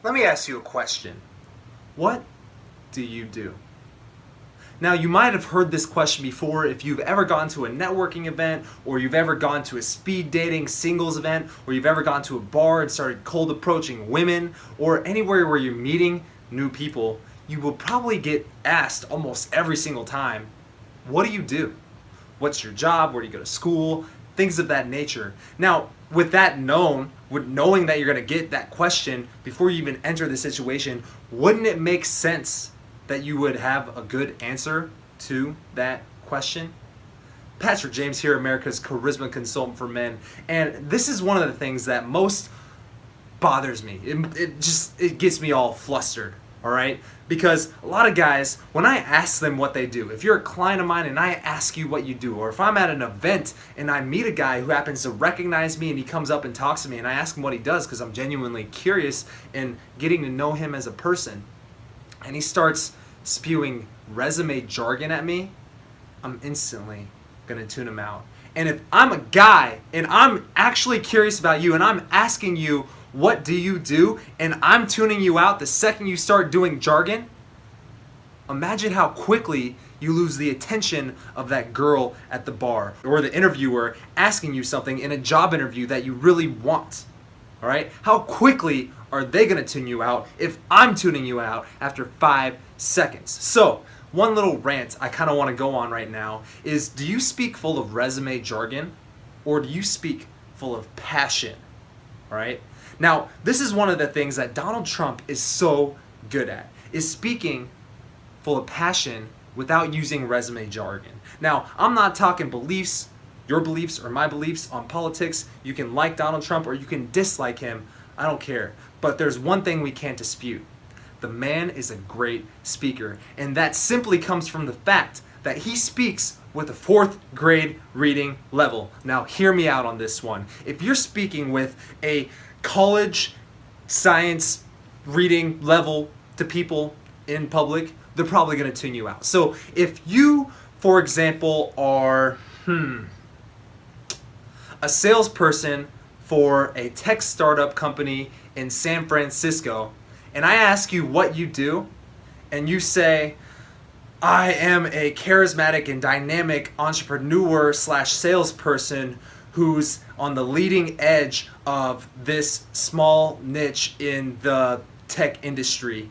Let me ask you a question. What do you do? Now, you might have heard this question before if you've ever gone to a networking event, or you've ever gone to a speed dating singles event, or you've ever gone to a bar and started cold approaching women, or anywhere where you're meeting new people. You will probably get asked almost every single time, what do you do? What's your job? Where do you go to school? Things of that nature. Now, with that known, with knowing that you're going to get that question before you even enter the situation, wouldn't it make sense that you would have a good answer to that question? Patrick James here, America's charisma consultant for men, and this is one of the things that most bothers me. It gets me all flustered. All right? Because a lot of guys, when I ask them what they do, if you're a client of mine and I ask you what you do, or if I'm at an event and I meet a guy who happens to recognize me and he comes up and talks to me and I ask him what he does because I'm genuinely curious and getting to know him as a person, and he starts spewing resume jargon at me, I'm instantly gonna tune him out. And if I'm a guy and I'm actually curious about you and I'm asking you, what do you do? And I'm tuning you out the second you start doing jargon. Imagine how quickly you lose the attention of that girl at the bar or the interviewer asking you something in a job interview that you really want. All right? How quickly are they going to tune you out if I'm tuning you out after 5 seconds? So, one little rant I kind of want to go on right now is, do you speak full of resume jargon or do you speak full of passion? All right? Now, this is one of the things that Donald Trump is so good at, is speaking full of passion without using resume jargon. Now, I'm not talking beliefs, your beliefs or my beliefs on politics. You can like Donald Trump or you can dislike him. I don't care. But there's one thing we can't dispute. The man is a great speaker, and that simply comes from the fact that he speaks with a 4th grade reading level. Now, hear me out on this one. If you're speaking with a college science reading level to people in public, they're probably going to tune you out. So if you, for example, are a salesperson for a tech startup company in San Francisco, and I ask you what you do, and you say, I am a charismatic and dynamic entrepreneur / salesperson who's on the leading edge of this small niche in the tech industry.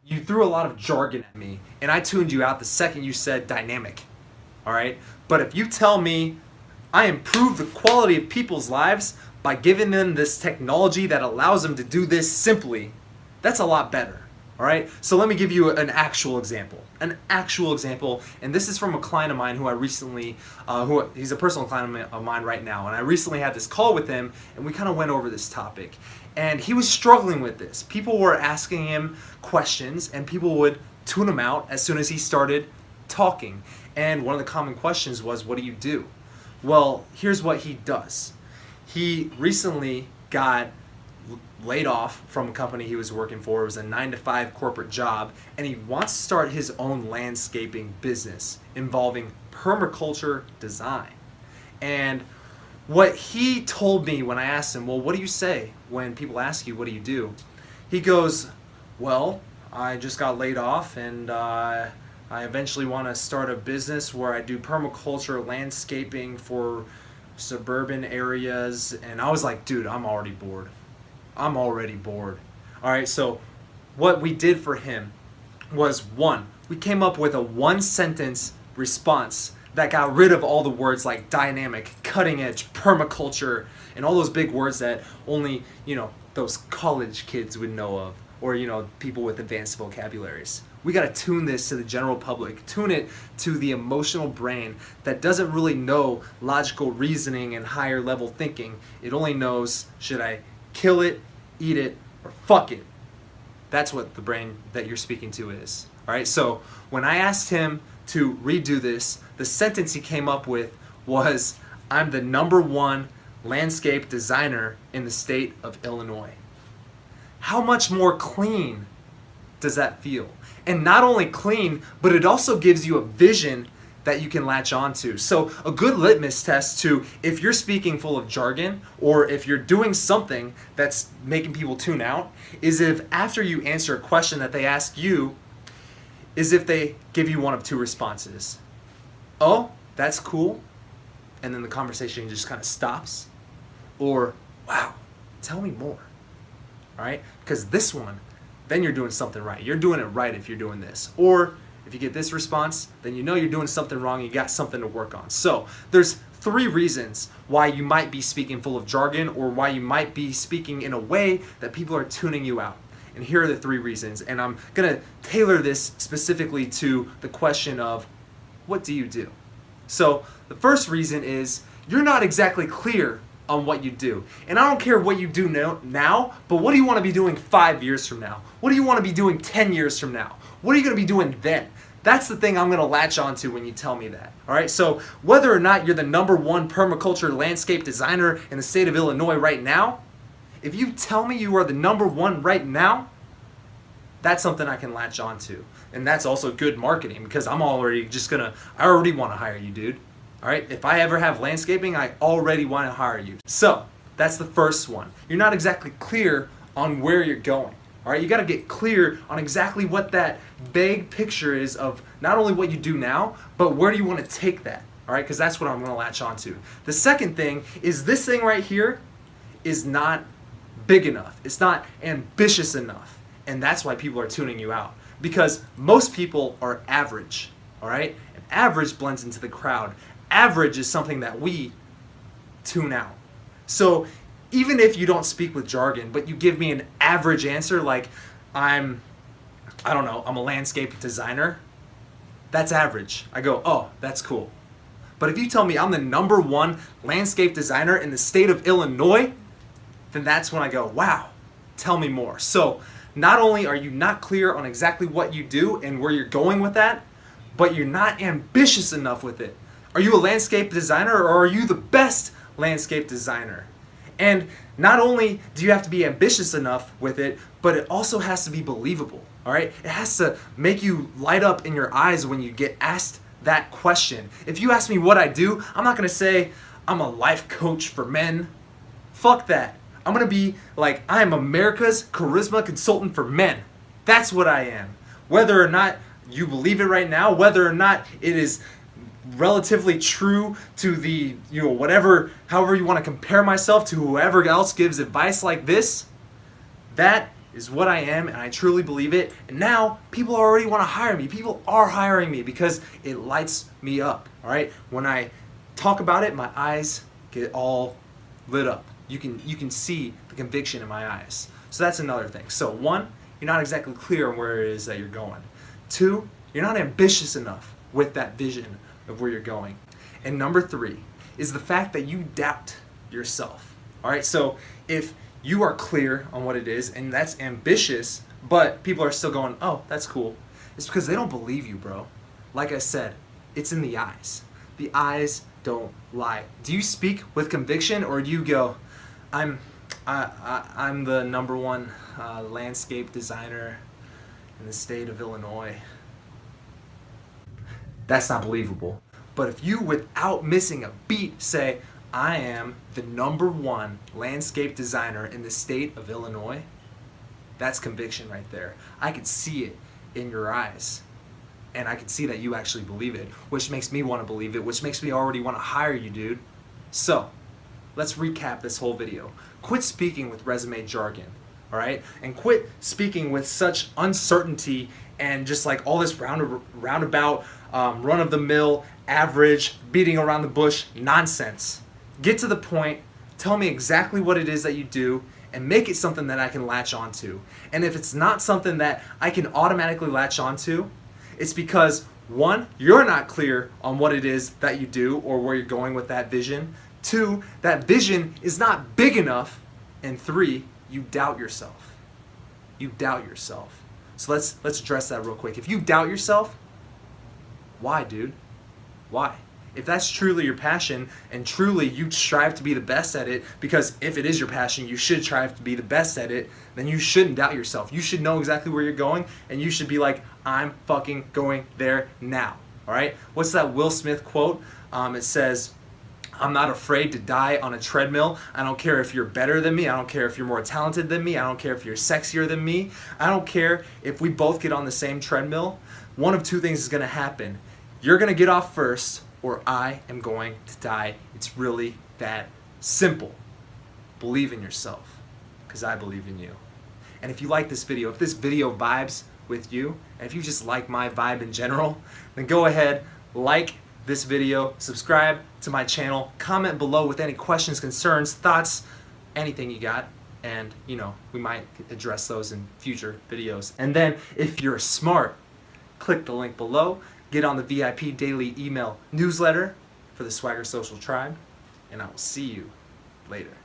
You threw a lot of jargon at me, and I tuned you out the second you said dynamic. All right? But if you tell me I improve the quality of people's lives by giving them this technology that allows them to do this simply, that's a lot better. All right, so let me give you an actual example. And this is from a client of mine who I recently, he's a personal client of mine right now, and I recently had this call with him, and we kind of went over this topic. And he was struggling with this. People were asking him questions, and people would tune him out as soon as he started talking. And one of the common questions was, what do you do? Well, here's what he does. He recently got laid off from a company he was working for. It was a 9-to-5 corporate job, and he wants to start his own landscaping business involving permaculture design. And what he told me when I asked him, well, what do you say when people ask you, what do you do? He goes, well, I just got laid off, and I eventually want to start a business where I do permaculture landscaping for suburban areas. And I was like, dude, I'm already bored. All right, so what we did for him was, one, we came up with a 1-sentence response that got rid of all the words like dynamic, cutting edge, permaculture, and all those big words that only, those college kids would know of, or, people with advanced vocabularies. We got to tune this to the general public, tune it to the emotional brain that doesn't really know logical reasoning and higher level thinking. It only knows, should I kill it, eat it, or fuck it? That's what the brain that you're speaking to is. All right, so when I asked him to redo this, the sentence he came up with was, I'm the #1 landscape designer in the state of Illinois. How much more clean does that feel? And not only clean, but it also gives you a vision that you can latch onto. So a good litmus test to if you're speaking full of jargon or if you're doing something that's making people tune out is if after you answer a question that they ask you, is if they give you one of two responses. Oh, that's cool. And then the conversation just kind of stops. Or, wow, tell me more. All right? Because this one, then you're doing something right. You're doing it right if you're doing this. Or if you get this response, then you know you're doing something wrong. You got something to work on. So there's 3 reasons why you might be speaking full of jargon or why you might be speaking in a way that people are tuning you out. And here are the 3 reasons. And I'm going to tailor this specifically to the question of, what do you do? So the first reason is you're not exactly clear on what you do. And I don't care what you do now, but what do you want to be doing 5 years from now? What do you want to be doing 10 years from now? What are you going to be doing then? That's the thing I'm going to latch onto when you tell me that. All right. So whether or not you're the #1 permaculture landscape designer in the state of Illinois right now, if you tell me you are the #1 right now, that's something I can latch onto. And that's also good marketing because I already want to hire you, dude. All right. If I ever have landscaping, I already want to hire you. So that's the first one. You're not exactly clear on where you're going. All right, you got to get clear on exactly what that vague picture is of not only what you do now, but where do you want to take that? All right, because that's what I'm going to latch onto. The second thing is this thing right here is not big enough. It's not ambitious enough. And that's why people are tuning you out. Because most people are average. All right, and average blends into the crowd. Average is something that we tune out. So even if you don't speak with jargon, but you give me an average answer like I'm a landscape designer, that's average. I go, oh, that's cool. But if you tell me I'm the #1 landscape designer in the state of Illinois, then that's when I go, wow, tell me more. So not only are you not clear on exactly what you do and where you're going with that, but you're not ambitious enough with it. Are you a landscape designer or are you the best landscape designer? And not only do you have to be ambitious enough with it, but it also has to be believable, all right? It has to make you light up in your eyes when you get asked that question. If you ask me what I do, I'm not gonna say I'm a life coach for men. Fuck that. I'm gonna be like, I am America's charisma consultant for men. That's what I am. Whether or not you believe it right now, whether or not it is relatively true to the, however you want to compare myself to whoever else gives advice like this, that is what I am and I truly believe it. And now people already want to hire me. People are hiring me because it lights me up. All right. When I talk about it, my eyes get all lit up. You can see the conviction in my eyes. So that's another thing. So 1, you're not exactly clear on where it is that you're going. 2, you're not ambitious enough with that vision of where you're going. And number 3 is the fact that you doubt yourself. All right, so if you are clear on what it is and that's ambitious, but people are still going, oh, that's cool, it's because they don't believe you, bro. Like I said, it's in the eyes. The eyes don't lie. Do you speak with conviction or do you go, I'm the #1 landscape designer in the state of Illinois? That's not believable. But if you, without missing a beat, say, I am the #1 landscape designer in the state of Illinois, that's conviction right there. I could see it in your eyes. And I can see that you actually believe it, which makes me want to believe it, which makes me already want to hire you, dude. So, let's recap this whole video. Quit speaking with resume jargon, all right? And quit speaking with such uncertainty and just like all this roundabout, run-of-the-mill, average, beating around the bush nonsense. Get to the point, tell me exactly what it is that you do, and make it something that I can latch onto. And if it's not something that I can automatically latch onto, it's because 1, you're not clear on what it is that you do or where you're going with that vision. 2, that vision is not big enough. And 3, you doubt yourself. You doubt yourself. So let's address that real quick. If you doubt yourself, why, dude? Why? If that's truly your passion and truly you strive to be the best at it, because if it is your passion, you should strive to be the best at it, then you shouldn't doubt yourself. You should know exactly where you're going and you should be like, I'm fucking going there now. All right? What's that Will Smith quote? It says, I'm not afraid to die on a treadmill. I don't care if you're better than me. I don't care if you're more talented than me. I don't care if you're sexier than me. I don't care if we both get on the same treadmill. One of two things is going to happen. You're going to get off first, or I am going to die. It's really that simple. Believe in yourself, because I believe in you. And if you like this video, if this video vibes with you, and if you just like my vibe in general, then go ahead, like this video, subscribe to my channel, comment below with any questions, concerns, thoughts, anything you got, and we might address those in future videos. And then if you're smart, click the link below, get on the VIP daily email newsletter for the Swagger Social Tribe, and I will see you later.